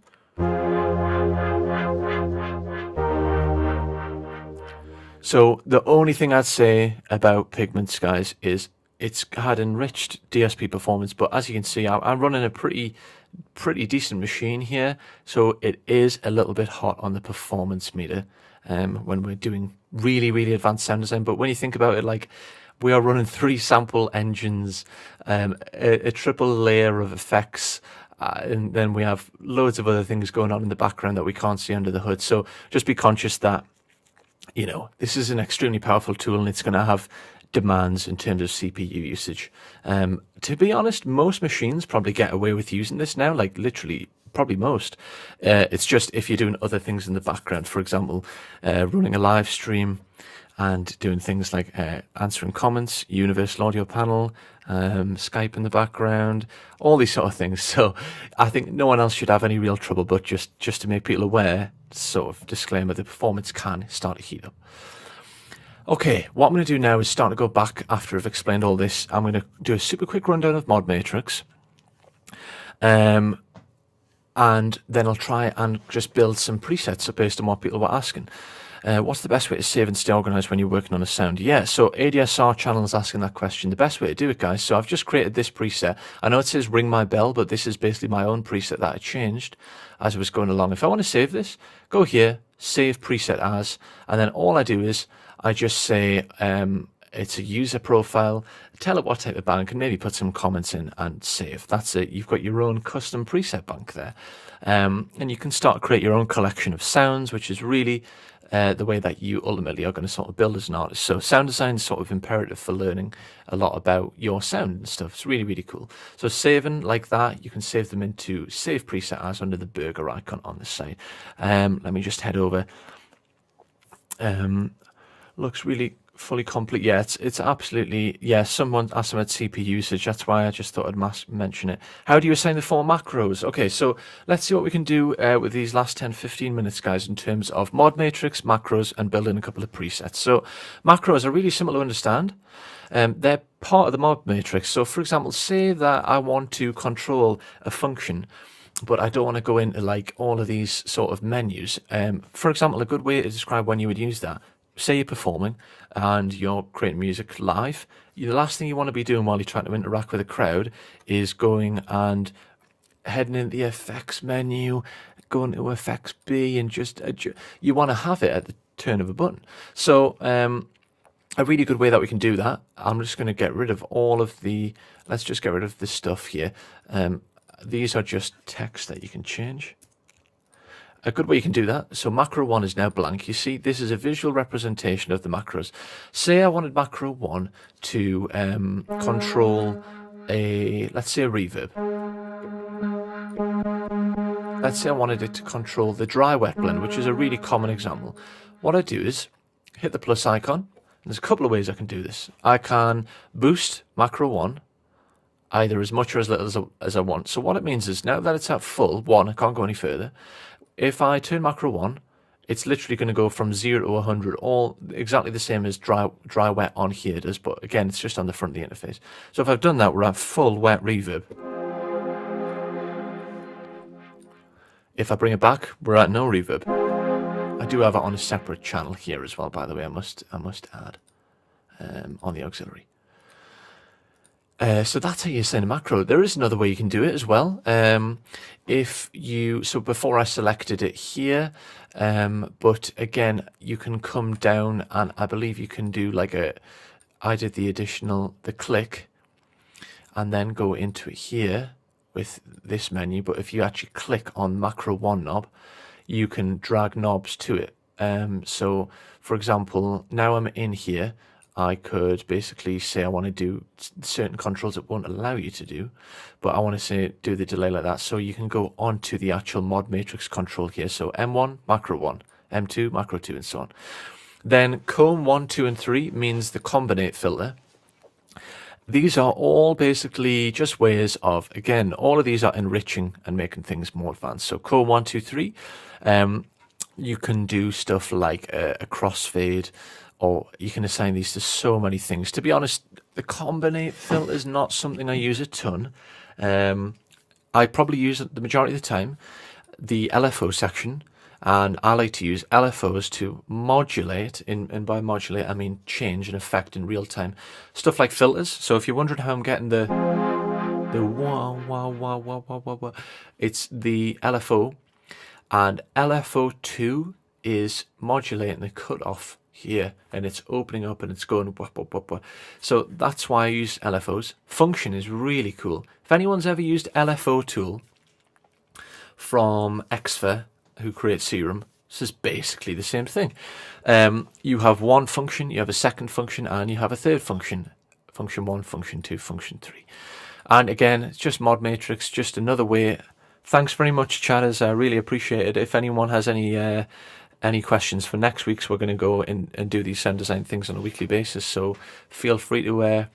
So the only thing I'd say about Pigments, guys, is it's had enriched DSP performance, but as you can see, I'm running a pretty decent machine here, so it is a little bit hot on the performance meter when we're doing really advanced sound design. But when you think about it, like, we are running 3 sample engines, a triple layer of effects, and then we have loads of other things going on in the background that we can't see under the hood. So just be conscious that, you know, this is an extremely powerful tool, and it's going to have demands in terms of CPU usage. To be honest, most machines probably get away with using this now, like literally probably most. It's just if you're doing other things in the background, for example, running a live stream and doing things like answering comments, universal audio panel, Skype in the background, all these sort of things. So I think no one else should have any real trouble, but just to make people aware, sort of disclaimer, the performance can start to heat up. Okay, what I'm going to do now is start to go back after I've explained all this. I'm going to do a super quick rundown of mod matrix. And then I'll try and just build some presets based on what people were asking. What's the best way to save and stay organized when you're working on a sound? Yeah, so ADSR channel is asking that question. The best way to do it, guys, so I've just created this preset. I know it says ring my bell, but this is basically my own preset that I changed as I was going along. If I want to save this, go here, save preset as, and then all I do is I just say it's a user profile, tell it what type of bank, and maybe put some comments in and save. That's it. You've got your own custom preset bank there. And you can start to create your own collection of sounds, which is really the way that you ultimately are going to sort of build as an artist. So sound design is sort of imperative for learning a lot about your sound and stuff. It's really cool. So saving like that, you can save them into save preset as under the burger icon on the side. Let me just head over. Looks really fully complete. Yeah, it's absolutely, yeah, someone asked about CPU usage. That's why I just thought I'd mention it. How do you assign the 4 macros? Okay, so let's see what we can do with these last 10-15 minutes, guys, in terms of mod matrix, macros, and building a couple of presets. So macros are really simple to understand. They're part of the mod matrix. So for example, say that I want to control a function, but I don't want to go into like all of these sort of menus. For example, a good way to describe when you would use that, say you're performing and you're creating music live, the last thing you want to be doing while you're trying to interact with a crowd is going and heading into the effects menu, going to effects B, and just you want to have it at the turn of a button. So a really good way that we can do that, I'm just going to get rid of all of the, let's just get rid of this stuff here. These are just text that you can change. A good way you can do that, so macro 1 is now blank. You see, this is a visual representation of the macros. Say I wanted macro 1 to control a, let's say, a reverb. let's say I wanted it to control the dry wet blend, which is a really common example. What I do is hit the plus icon. There's a couple of ways I can do this. I can boost macro 1 either as much or as little as I want. So what it means is now that it's at full 1, I can't go any further. If I turn macro 1, it's literally going to go from 0 to 100, all exactly the same as dry wet on here does, but again, it's just on the front of the interface. So if I've done that, we're at full wet reverb. If I bring it back, we're at no reverb. I do have it on a separate channel here as well, by the way, I must add, on the auxiliary. So that's how you send a macro. There is another way you can do it as well. So before I selected it here, but again, you can come down and I believe you can do like I did the click and then go into it here with this menu. But if you actually click on macro 1 knob, you can drag knobs to it. So for example, now I'm in here, I could basically say I want to do certain controls it won't allow you to do, but I want to say do the delay like that. So you can go on to the actual mod matrix control here. So M1, macro 1, M2, macro 2, and so on. Then comb 1, 2, and 3 means the combinate filter. These are all basically just ways of, again, all of these are enriching and making things more advanced. So comb 1, 2, 3, you can do stuff like a crossfade, or you can assign these to so many things. To be honest, the combinate filter is not something I use a ton. I probably use it the majority of the time, the LFO section, and I like to use LFOs to modulate, and by modulate I mean change and effect in real time. Stuff like filters. So if you're wondering how I'm getting the wah, it's the LFO, and LFO2 is modulating the cutoff here, and it's opening up and it's going wah, wah, wah, wah. So that's why I use LFOs. Function is really cool. If anyone's ever used LFO tool from Xfer, who creates Serum, this is basically the same thing. You have one function, you have a second function, and you have a third function. Function 1, function 2, function 3. And again, it's just mod matrix, just another way. Thanks very much, chatters. I really appreciate it. If anyone has any questions for next week's, we're going to go in and do these sound design things on a weekly basis, so feel free to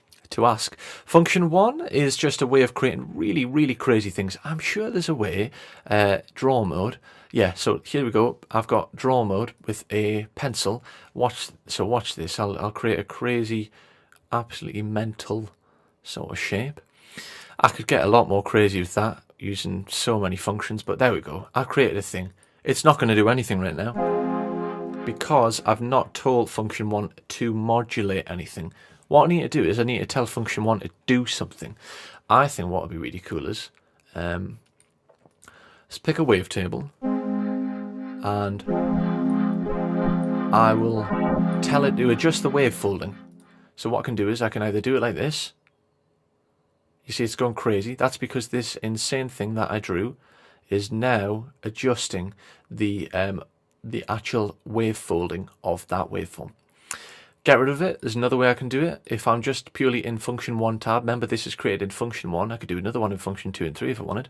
ask. Function 1 is just a way of creating really, really crazy things. I'm sure there's a way. Draw mode. Yeah, so here we go. I've got draw mode with a pencil. Watch this. I'll create a crazy, absolutely mental sort of shape. I could get a lot more crazy with that using so many functions, but there we go. I created a thing. It's not going to do anything right now because I've not told function 1 to modulate anything. What I need to do is I need to tell function 1 to do something. I think what would be really cool is let's pick a wavetable and I will tell it to adjust the wave folding. So what I can do is I can either do it like this. You see it's going crazy. That's because this insane thing that I drew is now adjusting the actual wave folding of that waveform. Get rid of it. There's another way I can do it. If I'm just purely in function 1 tab, remember this is created in function 1. I could do another one in function 2 and 3 if I wanted.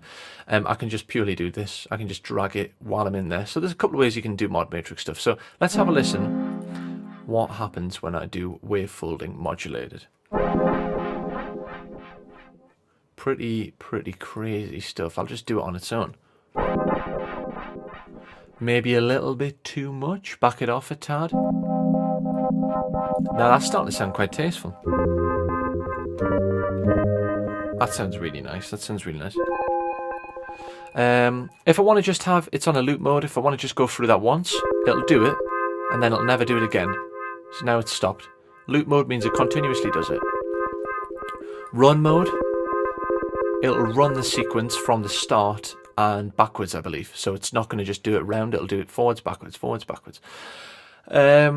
I can just purely do this. I can just drag it while I'm in there. So there's a couple of ways you can do mod matrix stuff. So let's have a listen. What happens when I do wave folding modulated? Pretty crazy stuff. I'll just do it on its own. Maybe a little bit too much. Back it off a tad. Now that's starting to sound quite tasteful. That sounds really nice. That sounds really nice. If I want to just have it's on a loop mode, if I want to just go through that once, it'll do it, and then it'll never do it again. So now it's stopped. Loop mode means it continuously does it. Run mode, it'll run the sequence from the start and backwards, I believe. So it's not going to just do it round, it'll do it forwards, backwards, forwards, backwards. What I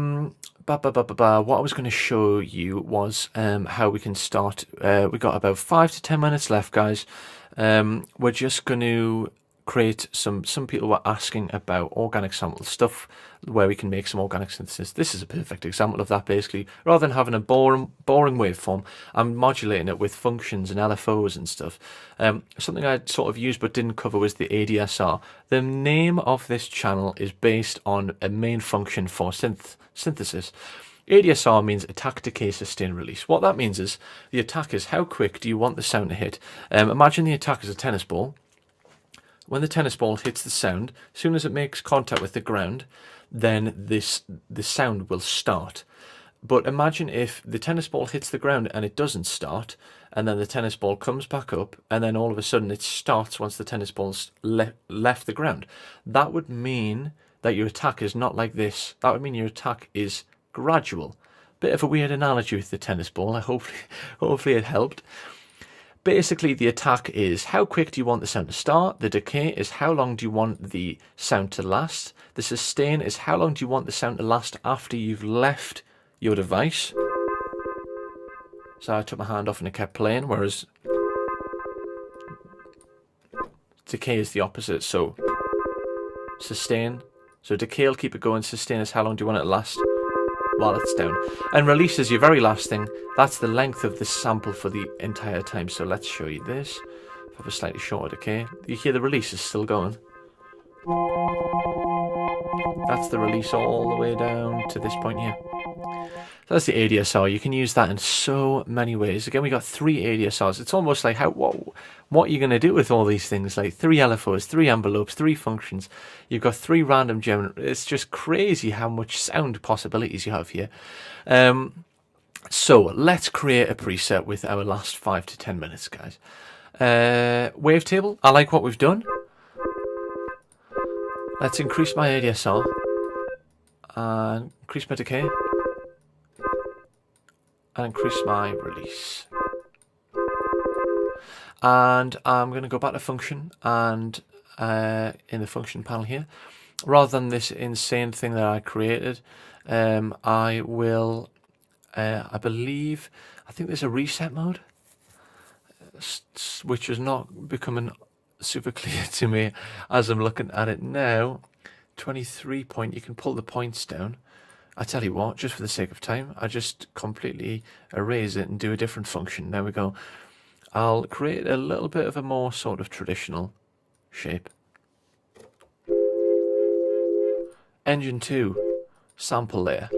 was going to show you was how we can start. We got about 5 to 10 minutes left, guys. We're just going to create some people were asking about organic sample stuff where we can make some organic synthesis. This is a perfect example of that. Basically, rather than having a boring waveform, I'm modulating it with functions and LFOs and stuff. Something I sort of used but didn't cover was the ADSR. The name of this channel is based on a main function for synthesis. ADSR means attack, decay, sustain, release. What that means is the attack is how quick do you want the sound to hit. Imagine the attack is a tennis ball. When the tennis ball hits the sound, as soon as it makes contact with the ground, then the sound will start. But imagine if the tennis ball hits the ground and it doesn't start, and then the tennis ball comes back up, and then all of a sudden it starts once the tennis ball's left the ground. That would mean that your attack is not like this. That would mean your attack is gradual. Bit of a weird analogy with the tennis ball. Hopefully it helped. Basically, the attack is how quick do you want the sound to start. The decay is how long do you want the sound to last. The sustain is how long do you want the sound to last after you've left your device. So I took my hand off and it kept playing, whereas decay is the opposite. So sustain. So decay will keep it going. Sustain is how long do you want it to last while it's down. And release is your very last thing. That's the length of the sample for the entire time. So let's show you this. If I have a slightly shorter decay, you hear the release is still going. That's the release all the way down to this point here. So that's the ADSR. You can use that in so many ways. Again, we got 3 ADSRs. It's almost like what are you going to do with all these things? Like 3 LFOs, 3 envelopes, 3 functions. You've got 3 random generators. It's just crazy how much sound possibilities you have here. So let's create a preset with our last 5 to 10 minutes, guys. Wavetable. I like what we've done. Let's increase my ADSR and increase my decay. And increase my release. And I'm going to go back to function and in the function panel here, rather than this insane thing that I created, I will, I think there's a reset mode, which is not becoming super clear to me as I'm looking at it now. 23 point, you can pull the points down. I tell you what, just for the sake of time, I just completely erase it and do a different function. There we go. I'll create a little bit of a more sort of traditional shape. Engine 2, sample layer.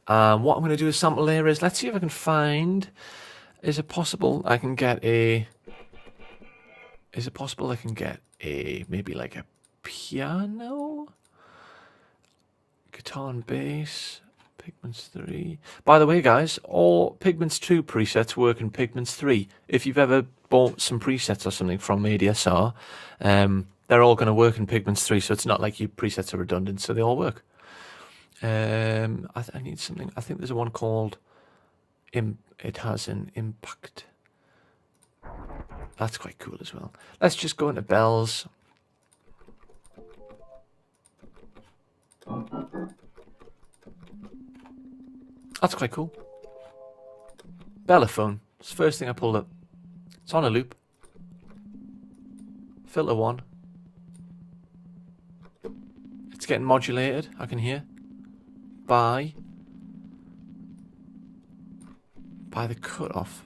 What I'm going to do with sample layer is, let's see if I can find, is it possible I can get a, maybe like a piano? Guitar and bass, Pigments 3. By the way, guys, all Pigments 2 presets work in Pigments 3. If you've ever bought some presets or something from ADSR, they're all going to work in Pigments 3, so it's not like your presets are redundant, so they all work. I need something. I think there's one called it has an impact. That's quite cool as well. Let's just go into bells. That's quite cool. Bellophone. It's the first thing I pulled up. It's on a loop. Filter 1. It's getting modulated, I can hear. By the cutoff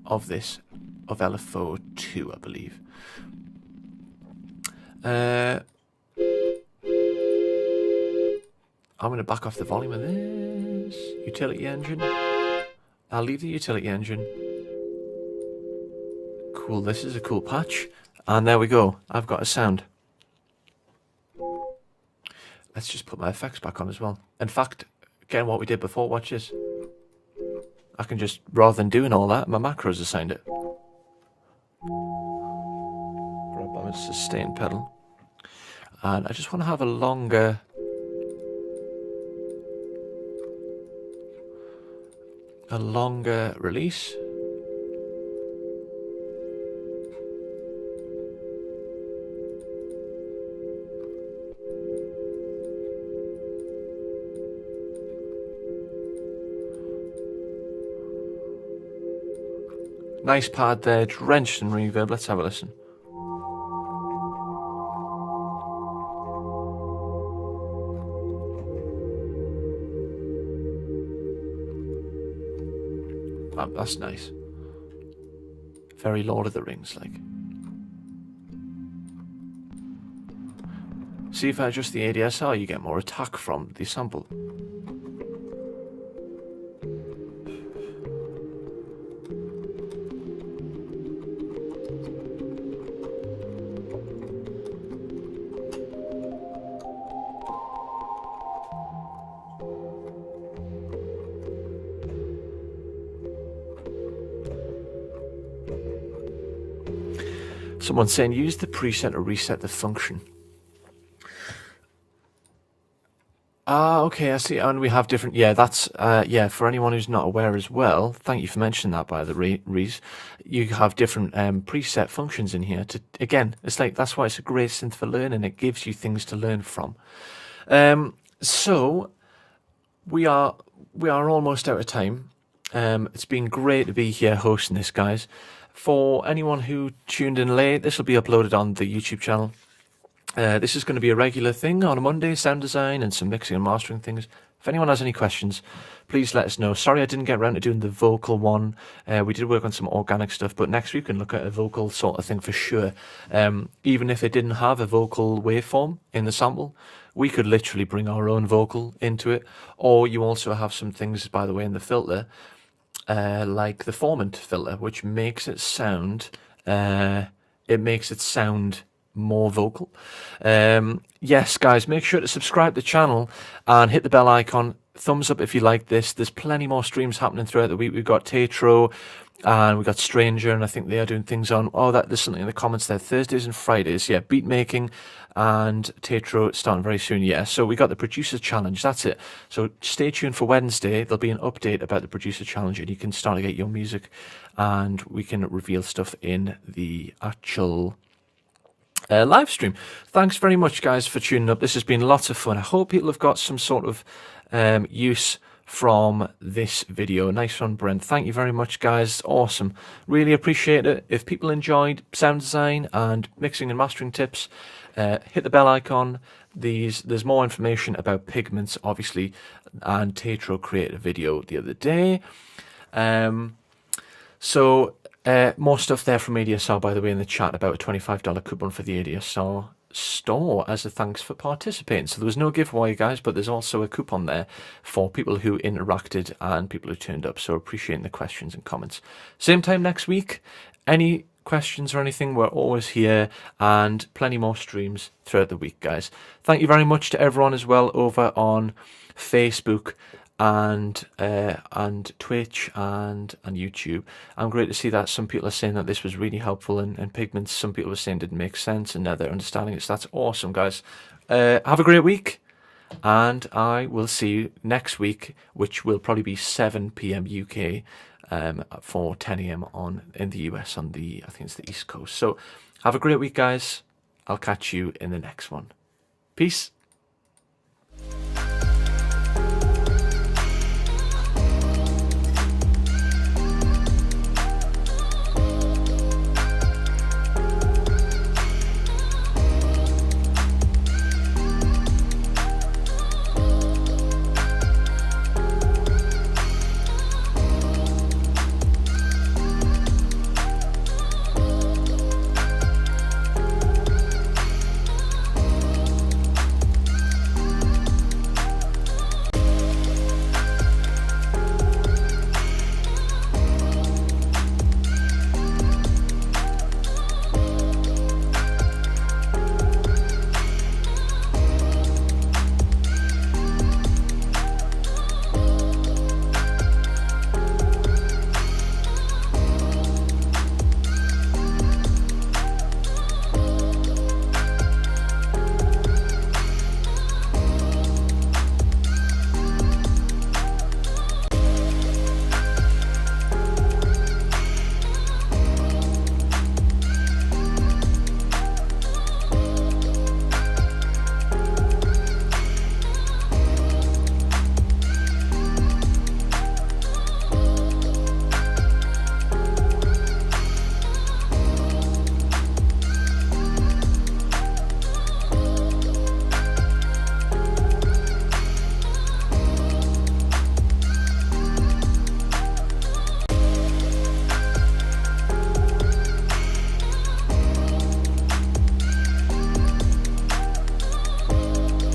of this, of LFO 2, I believe. I'm going to back off the volume of this. Utility engine. I'll leave the utility engine. Cool, this is a cool patch. And there we go. I've got a sound. Let's just put my effects back on as well. In fact, again, what we did before, watch this. I can just, rather than doing all that, my macros assigned it. Grab my sustain pedal. And I just want to have a longer release. Nice pad there, drenched in reverb. Let's have a listen. That's nice. Very Lord of the Rings like. See, if I adjust the ADSR, you get more attack from the sample. Someone's saying use the preset to reset the function. Okay, I see. And we have different. Yeah, that's yeah. For anyone who's not aware as well, thank you for mentioning that. By the Reese, you have different preset functions in here. To again, it's like that's why it's a great synth for learning. It gives you things to learn from. So we are almost out of time. It's been great to be here hosting this, guys. For anyone who tuned in late, this will be uploaded on the YouTube channel. This is going to be a regular thing on a Monday, sound design and some mixing and mastering things. If anyone has any questions, please let us know. Sorry I didn't get around to doing the vocal one. We did work on some organic stuff, but next week we can look at a vocal sort of thing for sure. Even if it didn't have a vocal waveform in the sample, we could literally bring our own vocal into it. Or you also have some things, by the way, in the filter, like the formant filter, which makes it sound, more vocal. Yes, guys, make sure to subscribe to the channel and hit the bell icon. Thumbs up if you like this. There's plenty more streams happening throughout the week. We've got Tetro and we've got Stranger, and I think they are doing things on, there's something in the comments there, Thursdays and Fridays. Yeah, beat making and Tetro starting very soon. Yeah, so we got the producer challenge. That's it. So stay tuned for Wednesday. There'll be an update about the producer challenge and you can start to get your music and we can reveal stuff in the actual live stream. Thanks very much, guys, for tuning up. This has been lots of fun. I hope people have got some sort of use from this video. Nice one, Brent. Thank you very much, guys. Awesome. Really appreciate it. If people enjoyed sound design and mixing and mastering tips, hit the bell icon. There's more information about Pigments, obviously, and Tetro created a video the other day. More stuff there from ADSR, by the way, in the chat about a $25 coupon for the ADSR store as a thanks for participating. So there was no giveaway, guys, but there's also a coupon there for people who interacted and people who turned up. So appreciating the questions and comments. Same time next week. Any questions or anything, we're always here, and plenty more streams throughout the week, guys. Thank you very much to everyone as well over on Facebook and Twitch and YouTube. I'm great to see that some people are saying that this was really helpful, and Pigments, some people were saying didn't make sense, and now they're understanding it. So that's awesome, guys. Have a great week, and I will see you next week, which will probably be 7 p.m. UK for 10 a.m. in the US on the, I think it's the East Coast. So have a great week, guys. I'll catch you in the next one. Peace.